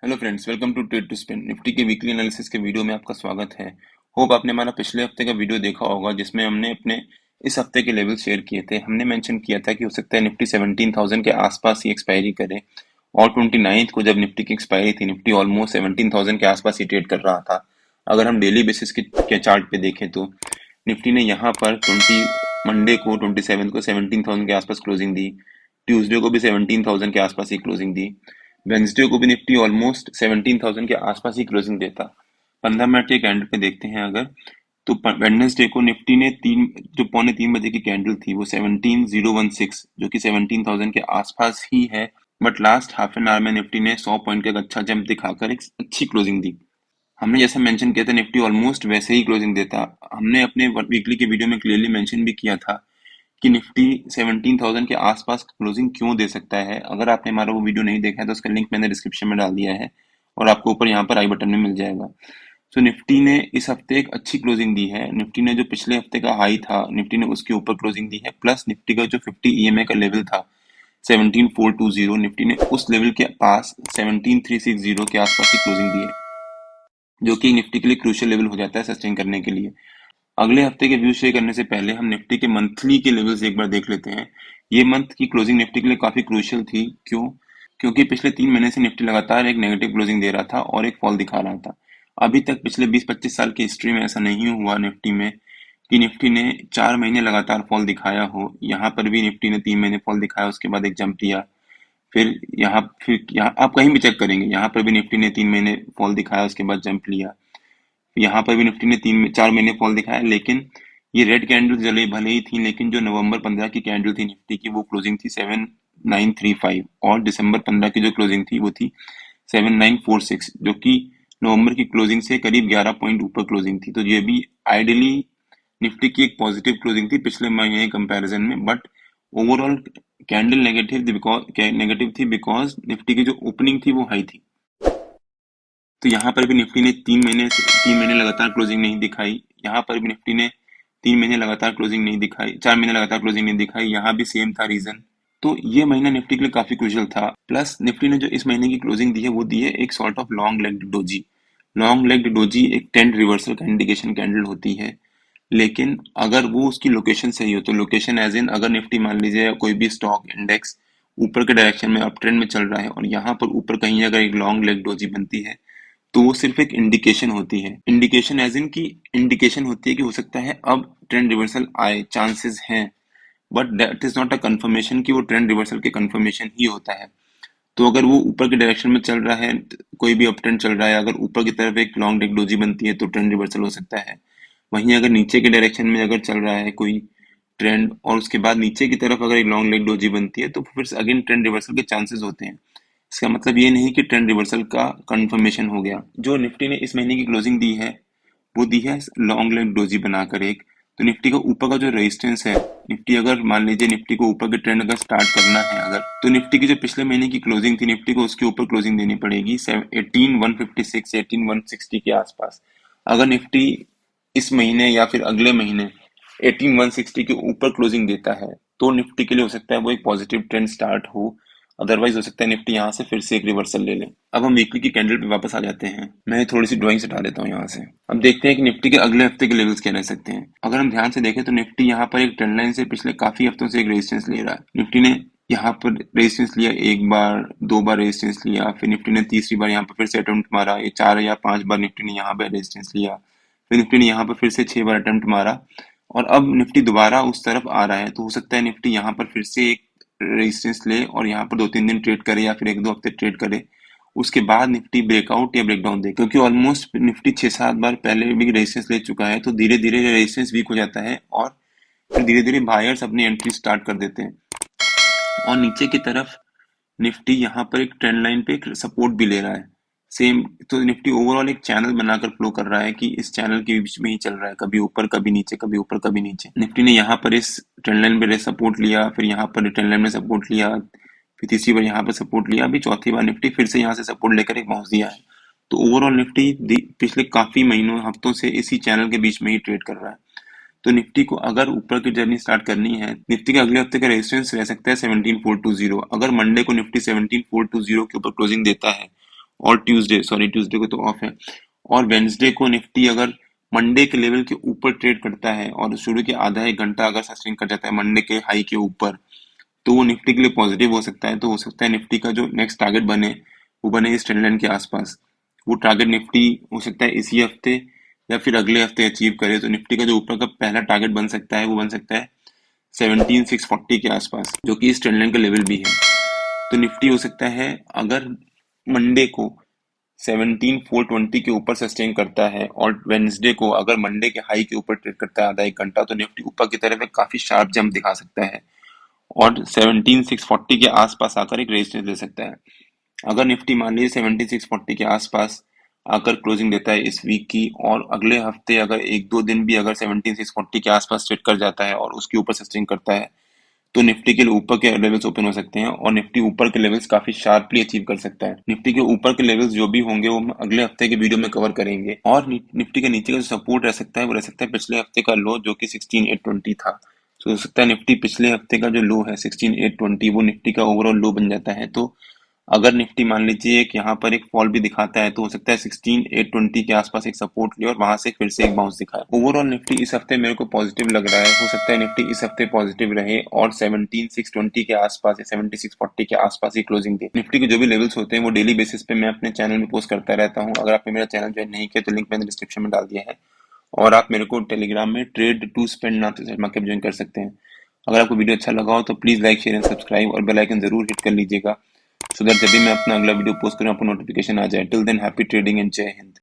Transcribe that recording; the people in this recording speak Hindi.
Hello friends, welcome to trade to spin. Nifty के वीकली एनालिसिस के वीडियो में आपका स्वागत है। होप आपने हमारा पिछले हफ्ते का वीडियो देखा होगा जिसमें हमने अपने इस हफ्ते के लेवल शेयर किए थे। हमने मेंशन किया था कि हो सकता है निफ्टी 17,000 के आसपास ही एक्सपायरी करे, और 29th को जब निफ्टी की एक्सपायरी थी, निफ्टी ऑलमोस्ट 17,000 के आसपास ही ट्रेड कर रहा था। अगर हम डेली बेसिस के चार्ट पे देखें तो निफ्टी ने यहाँ पर 27 को 17,000 के आसपास क्लोजिंग दी। ट्यूसडे को भी 17,000 के आसपास ही क्लोजिंग दी। वेंसडे को भी निफ्टी ऑलमोस्ट 17,000 के आसपास ही क्लोजिंग देता। 15 मिनट के कैंडल पे देखते हैं अगर, तो वेडनेसडे को निफ्टी ने जो पौने 3 बजे की कैंडल थी वो 17,016, जो कि 17,000 के आसपास ही है। But last half an hour में निफ्टी ने 100 पॉइंट का एक अच्छा जंप दिखाकर एक अच्छी क्लोजिंग दी। हमने जैसा मेंशन किया था निफ्टी ऑलमोस्ट वैसे ही क्लोजिंग देता। हमने अपने वीकली के वीडियो में क्लियरली मेंशन भी किया था कि निफ्टी 17,000 के आसपास क्लोजिंग क्यों दे सकता है। अगर आपने हमारा वो वीडियो नहीं देखा है तो उसका लिंक मैंने डिस्क्रिप्शन में डाल दिया है और आपको ऊपर यहाँ पर आई बटन में मिल जाएगा। सो निफ्टी ने इस हफ्ते एक अच्छी क्लोजिंग दी है। निफ्टी ने जो पिछले हफ्ते का हाई था, निफ्टी ने उसके ऊपर क्लोजिंग दी है। प्लस निफ्टी का जो 50 ईएमए का लेवल था 17,420, निफ्टी ने उस लेवल के पास 17,360 के आसपास की क्लोजिंग दी है, जो कि निफ्टी के लिए क्रूशियल लेवल हो जाता है सस्टेन करने के लिए। अगले हफ्ते के व्यू शेयर करने से पहले हम निफ्टी के मंथली के लेवल्स एक बार देख लेते हैं। ये मंथ की क्लोजिंग निफ्टी के लिए काफी क्रूशियल थी। क्यों? क्योंकि पिछले 3 महीने से निफ्टी लगातार एक नेगेटिव क्लोजिंग दे रहा था और एक फॉल दिखा रहा था। अभी तक पिछले 20-25 साल की हिस्ट्री में ऐसा नहीं हुआ निफ्टी में कि निफ्टी ने 4 महीने लगातार फॉल दिखाया हो। यहाँ पर भी निफ्टी ने 3 महीने फॉल दिखाया, उसके बाद एक जंप लिया। फिर यहाँ आप कहीं भी चेक करेंगे, यहाँ पर भी निफ्टी ने 3 महीने फॉल दिखाया, उसके बाद जंप लिया। यहाँ पर भी निफ्टी ने 4 महीने फॉल दिखाया, लेकिन ये रेड कैंडल जले भले ही थी, लेकिन जो नवंबर 15 की कैंडल थी निफ्टी की, वो क्लोजिंग थी 7,935, और दिसंबर 15 की जो क्लोजिंग थी वो थी 7,946, जो कि नवंबर की क्लोजिंग से करीब 11 पॉइंट ऊपर क्लोजिंग थी। तो ये भी आइडियली निफ्टी की एक पॉजिटिव क्लोजिंग थी पिछले महीने कंपैरिजन में। बट ओवरऑल कैंडल नेगेटिव थी बिकॉज निफ्टी की जो ओपनिंग थी वो हाई थी। तो यहाँ पर भी निफ्टी ने 3 महीने लगातार क्लोजिंग नहीं दिखाई। यहाँ पर भी निफ्टी ने 3 महीने लगातार क्लोजिंग नहीं दिखाई, 4 महीने लगातार क्लोजिंग नहीं दिखाई। यहाँ भी सेम था रीजन। तो ये महीना निफ्टी के लिए काफी क्रूशियल था। प्लस निफ्टी ने जो इस महीने की क्लोजिंग दी है वो दी है एक sort of long legged doji. Long legged doji एक ट्रेंड रिवर्सल का इंडिकेशन कैंडल होती है, लेकिन अगर वो उसकी लोकेशन सही हो, तो लोकेशन एज इन अगर निफ्टी मान लीजिए कोई भी स्टॉक इंडेक्स ऊपर के डायरेक्शन में अप ट्रेंड में चल रहा है और यहाँ पर ऊपर कहीं अगर एक लॉन्ग लेग डोजी बनती है, तो वो सिर्फ एक इंडिकेशन होती है। इंडिकेशन एज इन की इंडिकेशन होती है कि हो सकता है अब ट्रेंड रिवर्सल आए, चांसेस हैं। But that is not a confirmation कि वो ट्रेंड रिवर्सल के कंफर्मेशन ही होता है। तो अगर वो ऊपर के डायरेक्शन में चल रहा है, कोई भी अप ट्रेंड चल रहा है, अगर ऊपर की तरफ एक लॉन्ग लेग डोजी बनती है तो ट्रेंड रिवर्सल हो सकता है। वहीं अगर नीचे के डायरेक्शन में अगर चल रहा है कोई ट्रेंड और उसके बाद नीचे की तरफ अगर एक लॉन्ग लेग डोजी बनती है, तो फिर अगेन ट्रेंड रिवर्सल के चांसेस होते हैं। इसका मतलब ये नहीं कि ट्रेंड रिवर्सल का कंफर्मेशन हो गया। जो निफ्टी ने इस महीने की क्लोजिंग दी है वो दी है लॉन्ग लेग डोजी बनाकर एक। तो निफ्टी का ऊपर का जो रेजिस्टेंस है, निफ्टी अगर मान लीजिए निफ्टी को ऊपर के ट्रेंड अगर स्टार्ट करना है अगर, तो निफ्टी की जो पिछले महीने की क्लोजिंग थी निफ्टी को उसके ऊपर क्लोजिंग देनी पड़ेगी 18,156 18,160 के आसपास। अगर निफ्टी इस महीने या फिर अगले महीने 18,160 के ऊपर क्लोजिंग देता है तो निफ्टी के लिए हो सकता है वो एक पॉजिटिव ट्रेंड स्टार्ट हो। अदरवाइज हो सकता है निफ्टी यहाँ से फिर से एक रिवर्सल ले ले। अब हम वीकली की कैंडल पे वापस आ जाते हैं। मैं थोड़ी सी ड्राइंग्स हटा देता हूँ यहाँ से। अब देखते हैं कि निफ्टी के अगले हफ्ते के लेवल्स क्या रह सकते हैं। अगर हम ध्यान से देखें तो निफ्टी यहाँ पर एक ट्रेंड लाइन से पिछले काफी हफ्तों से एक रेजिस्टेंस ले रहा है। निफ्टी ने यहाँ पर रेजिस्टेंस लिया, एक बार दो बार रेजिस्टेंस लिया, फिर निफ्टी ने तीसरी बार यहाँ पर फिर से अटेम्प्ट मारा। ये 4 या 5 बार निफ्टी ने यहाँ पर रेजिस्टेंस लिया, फिर निफ्टी ने यहाँ पर फिर से 6 बार अटेम्प्ट मारा, और अब निफ्टी दोबारा उस तरफ आ रहा है। तो हो सकता है निफ्टी यहाँ पर फिर से एक रेजिस्टेंस ले और यहाँ पर 2-3 दिन ट्रेड करे या फिर 1-2 हफ्ते ट्रेड करे। उसके बाद निफ्टी ब्रेकआउट या ब्रेकडाउन दे, क्योंकि ऑलमोस्ट निफ्टी 6-7 बार पहले भी रेजिस्टेंस ले चुका है। तो धीरे धीरे रेजिस्टेंस वीक हो जाता है और फिर धीरे धीरे बायर्स अपनी एंट्री स्टार्ट कर देते हैं। और नीचे की तरफ निफ्टी यहाँ पर एक ट्रेंड लाइन पे एक सपोर्ट भी ले रहा है सेम। तो निफ्टी ओवरऑल एक चैनल बनाकर फ्लो कर रहा है कि इस चैनल के बीच में ही चल रहा है, कभी ऊपर कभी नीचे, कभी ऊपर कभी नीचे। निफ्टी ने यहाँ पर इस ट्रेंड लाइन पे सपोर्ट लिया, फिर यहाँ पर ट्रेंड लाइन में सपोर्ट लिया, फिर तीसरी बार यहाँ पर सपोर्ट लिया, अभी चौथी बार निफ्टी फिर से यहाँ से सपोर्ट लेकर एक बाउंस दिया है। तो ओवरऑल निफ्टी पिछले काफी महीनों हफ्तों से इसी चैनल के बीच में ही ट्रेड कर रहा है। तो निफ्टी को अगर ऊपर की जर्नी स्टार्ट करनी है, निफ्टी का अगले हफ्ते का रेजिस्टेंस रह सकता है 17,420। अगर मंडे को निफ्टी 17,420 के ऊपर क्लोजिंग देता है और ट्यूसडे को तो ऑफ है। और वेंसडे को निफ्टी अगर मंडे के लेवल के ऊपर ट्रेड करता है और शुरू के आधा एक घंटा अगर सस्टेन कर जाता है मंडे के हाई के ऊपर, तो वो निफ्टी के लिए पॉजिटिव हो सकता है। तो हो सकता है निफ्टी का जो नेक्स्ट टारगेट बने वो बने इस ट्रेंड लाइन के आसपास। वो टारगेट निफ्टी हो सकता है इसी हफ्ते या फिर अगले हफ्ते अचीव करे। तो निफ्टी का जो ऊपर का पहला टारगेट बन सकता है वो बन सकता है 17,640 के आसपास, जो कि इस ट्रेंड लाइन का लेवल भी है। तो निफ्टी हो सकता है अगर मंडे को 17,420 के ऊपर सस्टेन करता है और वेंसडे को अगर मंडे के हाई के ऊपर ट्रेड करता है आधा एक घंटा, तो निफ्टी ऊपर की तरफ एक काफी शार्प जंप दिखा सकता है और 17,640 के आसपास आकर एक रेजिस्टेंस ले सकता है। अगर निफ्टी मान लीजिए 17,640 के आसपास आकर क्लोजिंग देता है इस वीक की, और अगले हफ्ते अगर एक दो दिन भी अगर 17,640 के आसपास ट्रेड कर जाता है और उसके ऊपर सस्टेन करता है, तो निफ्टी के लिए ऊपर के लेवल्स ओपन हो सकते हैं और निफ्टी ऊपर के लेवल्स काफी शार्पली अचीव कर सकता है। निफ्टी के ऊपर के लेवल्स जो भी होंगे वो हम अगले हफ्ते के वीडियो में कवर करेंगे। और निफ्टी के नीचे का जो सपोर्ट रह सकता है वो रह सकता है पिछले हफ्ते का लो, जो कि 16,820 था। तो हो सकता है निफ्टी पिछले हफ्ते का जो लो है 16,820 वो निफ्टी का ओवरऑल लो बन जाता है। तो अगर निफ्टी मान लीजिए कि यहाँ पर एक फॉल भी दिखाता है, तो हो सकता है 16,820 के आसपास एक सपोर्ट ले और वहां से फिर से एक बाउंस दिखाए। ओवरऑल निफ्टी इस हफ्ते मेरे को पॉजिटिव लग रहा है। हो सकता है निफ्टी इस हफ्ते पॉजिटिव रहे और 17,620 के आसपास या 17,640 के आसपास ही क्लोजिंग दे। निफ्टी के जो भी लेवल्स होते हैं वो डेली बेसिस पे मैं अपने चैनल में पोस्ट करता रहता हूँ। अगर आपने मेरा चैनल ज्वाइन नहीं किया तो लिंक मैंने डिस्क्रिप्शन में डाल दिया है, और आप मेरे को टेलीग्राम में ट्रेड टू स्पेंड नाम से मार्केट ज्वाइन कर सकते हैं। अगर आपको वीडियो अच्छा लगा हो तो please like share and subscribe और बेल आइकन जरूर हिट कर लीजिएगा, सो दैट जब भी मैं अपना अगला वीडियो पोस्ट करूं आपको नोटिफिकेशन आ जाए। Till than happy trading and जय हिंद।